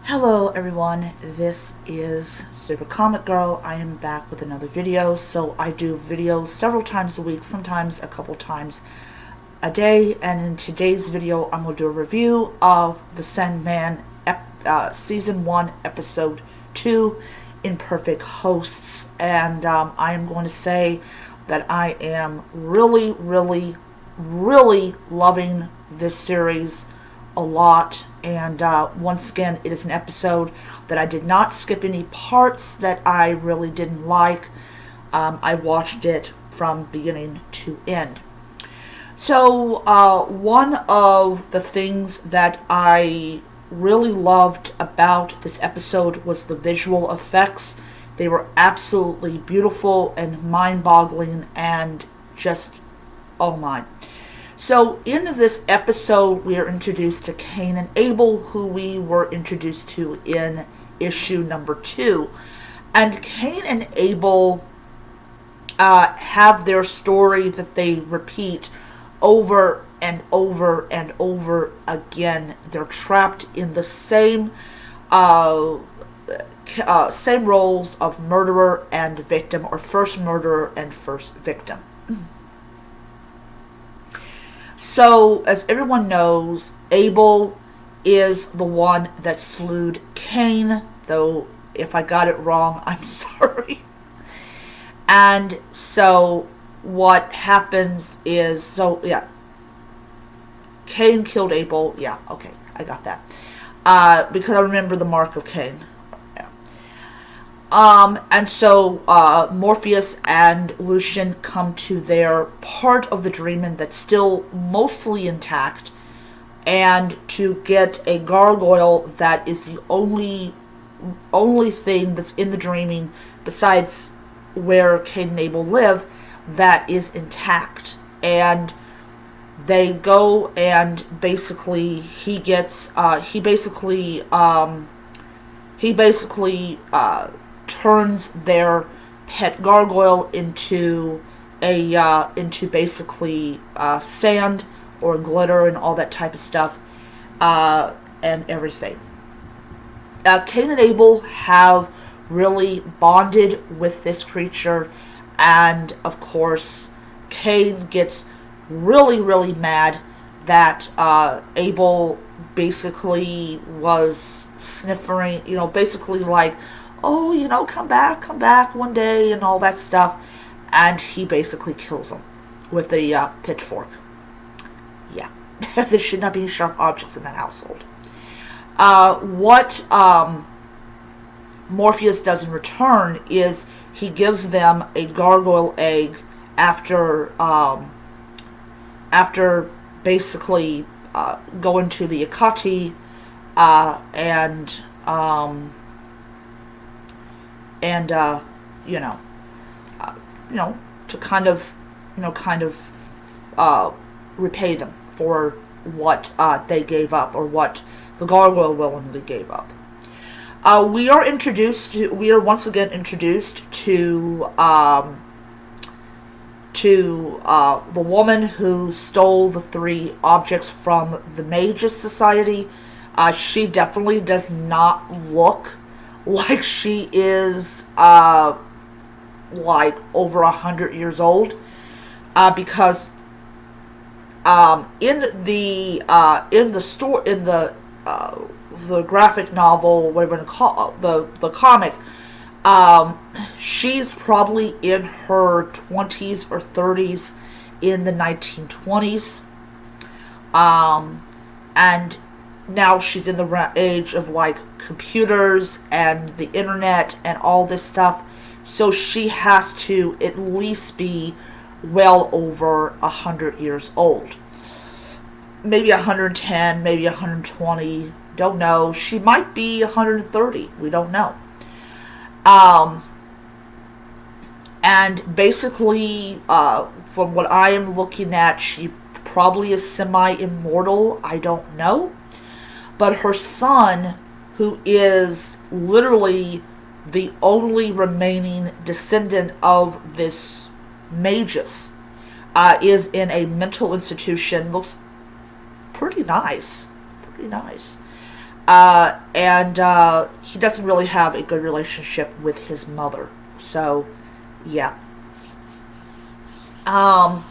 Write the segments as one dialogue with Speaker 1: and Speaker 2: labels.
Speaker 1: Hello everyone, this is Super Comic Girl. I am back with another video. So I do videos several times a week, sometimes a couple times a day, and in today's video I'm going to do a review of the Sandman Season 1 Episode 2, Imperfect Hosts, and I am going to say that I am really loving this series a lot. And once again, it is an episode that I did not skip any parts that I really didn't like. I watched it from beginning to end. So one of the things that I really loved about this episode was the visual effects. They were absolutely beautiful and mind-boggling and just, oh my. So in this episode, we are introduced to Cain and Abel, who we were introduced to in issue number 2. And Cain and Abel have their story that they repeat over and over and over again. They're trapped in the same roles of murderer and victim, or first murderer and first victim. So, as everyone knows, Abel is the one that slewed Cain, though if I got it wrong, I'm sorry. And so, what happens is, Cain killed Abel. Yeah, okay, I got that. Because I remember the mark of Cain. And so Morpheus and Lucian come to their part of the dreaming that's still mostly intact, and to get a gargoyle that is the only thing that's in the dreaming besides where Cain and Abel live that is intact. And they go and basically he basically turns their pet gargoyle into basically sand or glitter and all that type of stuff, and everything. Cain and Abel have really bonded with this creature, and of course Cain gets really mad that Abel basically was sniffing, basically like, oh, come back one day and all that stuff. And he basically kills him with a pitchfork. Yeah. There should not be sharp objects in that household. What Morpheus does in return is he gives them a gargoyle egg after basically going to the Akati and to kind of repay them for what they gave up, or what the gargoyle willingly gave up. We are once again introduced to the woman who stole the 3 objects from the Mages Society. She definitely does not look like she is like over 100 years old, because in the graphic novel, whatever you call the comic, she's probably in her 20s or 30s in the 1920s, and now she's in the age of like computers and the internet and all this stuff, so she has to at least be well over 100 years old. Maybe 110, maybe 120, don't know. She might be 130, we don't know. And basically, from what I am looking at, she probably is semi-immortal, I don't know. But her son, who is literally the only remaining descendant of this Magus, is in a mental institution. Looks pretty nice. And he doesn't really have a good relationship with his mother. So, yeah. Um,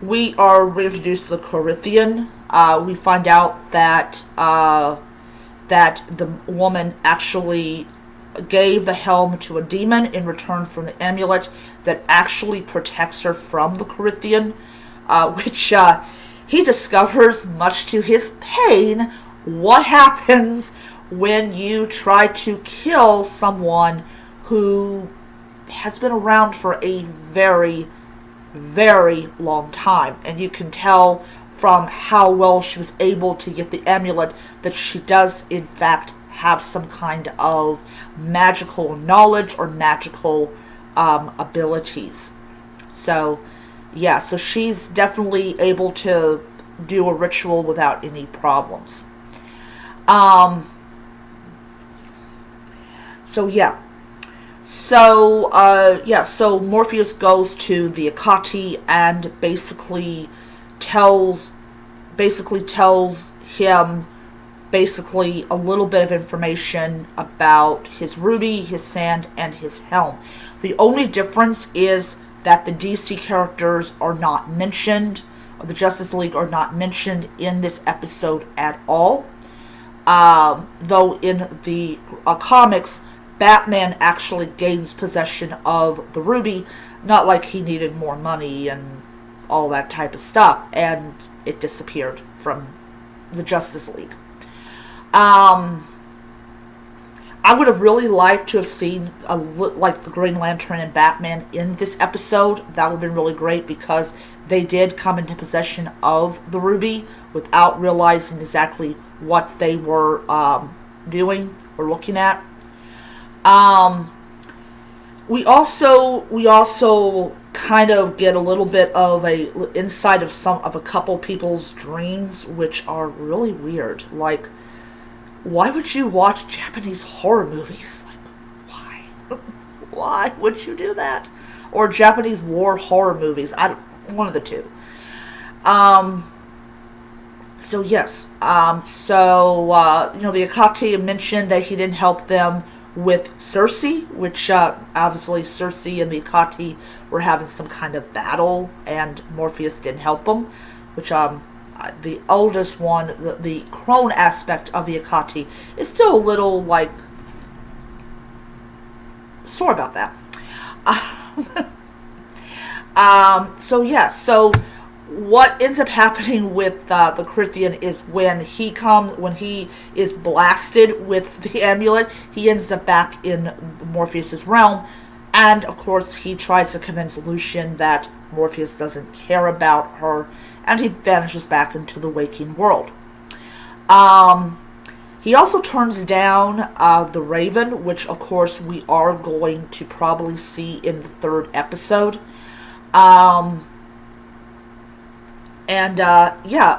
Speaker 1: we are reintroduced to the Corinthian. We find out that that the woman actually gave the helm to a demon in return for the amulet that actually protects her from the Corinthian, which he discovers, much to his pain, what happens when you try to kill someone who has been around for a very, very long time. And you can tell from how well she was able to get the amulet that she does, in fact, have some kind of magical knowledge or magical abilities. So, yeah, so she's definitely able to do a ritual without any problems. Um, so, yeah. So Morpheus goes to the Akati and tells tells him basically a little bit of information about his ruby, his sand, and his helm. The only difference is that the DC characters are not mentioned, or the Justice League are not mentioned in this episode at all. Though in the comics, Batman actually gains possession of the ruby, not like he needed more money and all that type of stuff, and it disappeared from the Justice League. I would have really liked to have seen like the Green Lantern and Batman in this episode. That would have been really great because they did come into possession of the ruby without realizing exactly what they were doing or looking at. We also kind of get a little bit of a insight of a couple people's dreams, which are really weird. Like, why would you watch Japanese horror movies? Like, why? Why would you do that? Or Japanese war horror movies? One of the two. So yes. The Akati mentioned that he didn't help them with Cersei, which obviously Cersei and the Akati were having some kind of battle, and Morpheus didn't help them, which the oldest one, the crone aspect of the Akati, is still a little, like, sore about that. So what ends up happening with the Corinthian is when he is blasted with the amulet, he ends up back in Morpheus's realm, and of course he tries to convince Lucian that Morpheus doesn't care about her, and he vanishes back into the waking world. He also turns down the Raven, which of course we are going to probably see in the third episode.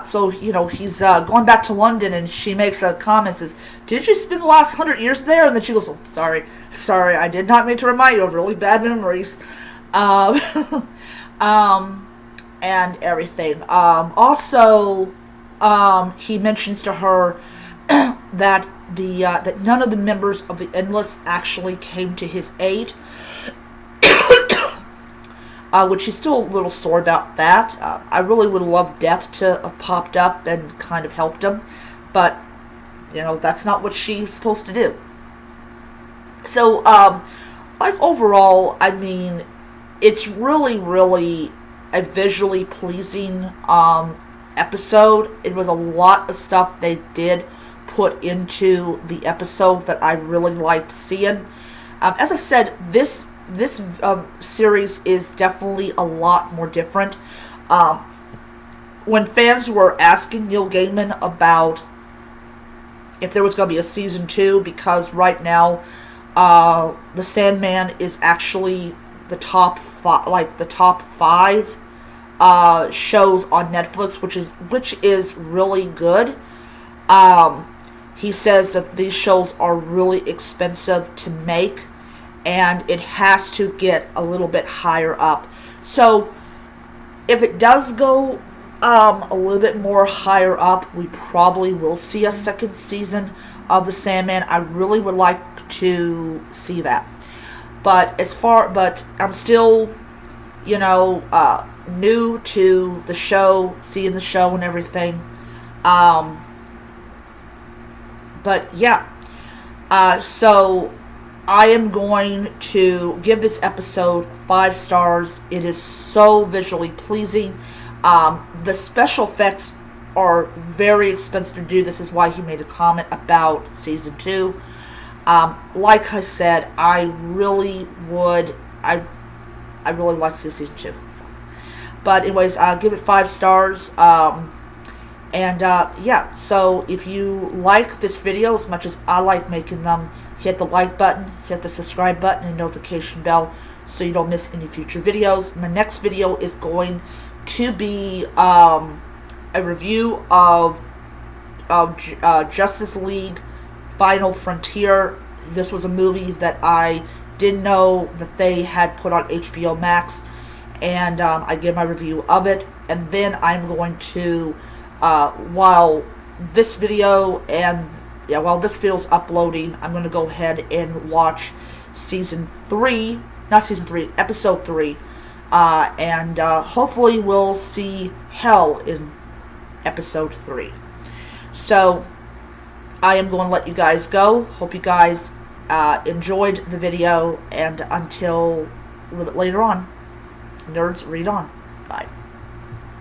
Speaker 1: So, he's going back to London, and she makes a comment, says, "Did you spend the last 100 years there?" And then she goes, "Oh, sorry, I did not mean to remind you of really bad memories." And everything. He mentions to her that that none of the members of the Endless actually came to his aid, which he's still a little sore about that. I really would have loved Death to have popped up and kind of helped him, but that's not what she's supposed to do. So, overall, I mean, it's really, really a visually pleasing episode. It was a lot of stuff they did put into the episode that I really liked seeing. As I said, this series is definitely a lot more different. When fans were asking Neil Gaiman about if there was going to be a season 2, because right now the Sandman is actually the top 5 shows on Netflix, which is really good. He says that these shows are really expensive to make, and it has to get a little bit higher up. So if it does go a little bit more higher up, we probably will see a second season of the Sandman. I really would like to see that. But I'm still, new to the show, seeing the show and everything. Um, but yeah, so I am going to give this episode 5 stars. It is so visually pleasing. The special effects are very expensive to do. This is why he made a comment about season 2. Like I said, I really would. I really want to see season 2. So. But anyways, I'll give it 5 stars. Yeah, so if you like this video as much as I like making them, hit the like button, hit the subscribe button, and notification bell so you don't miss any future videos. My next video is going to be a review of Justice League Final Frontier. This was a movie that I didn't know that they had put on HBO Max, and I gave my review of it. And then I'm going to, while this video is uploading, I'm going to go ahead and watch episode 3, and hopefully we'll see Hell in episode 3. So I am going to let you guys go. Hope you guys enjoyed the video, and until a little bit later on, nerds, read on. Bye.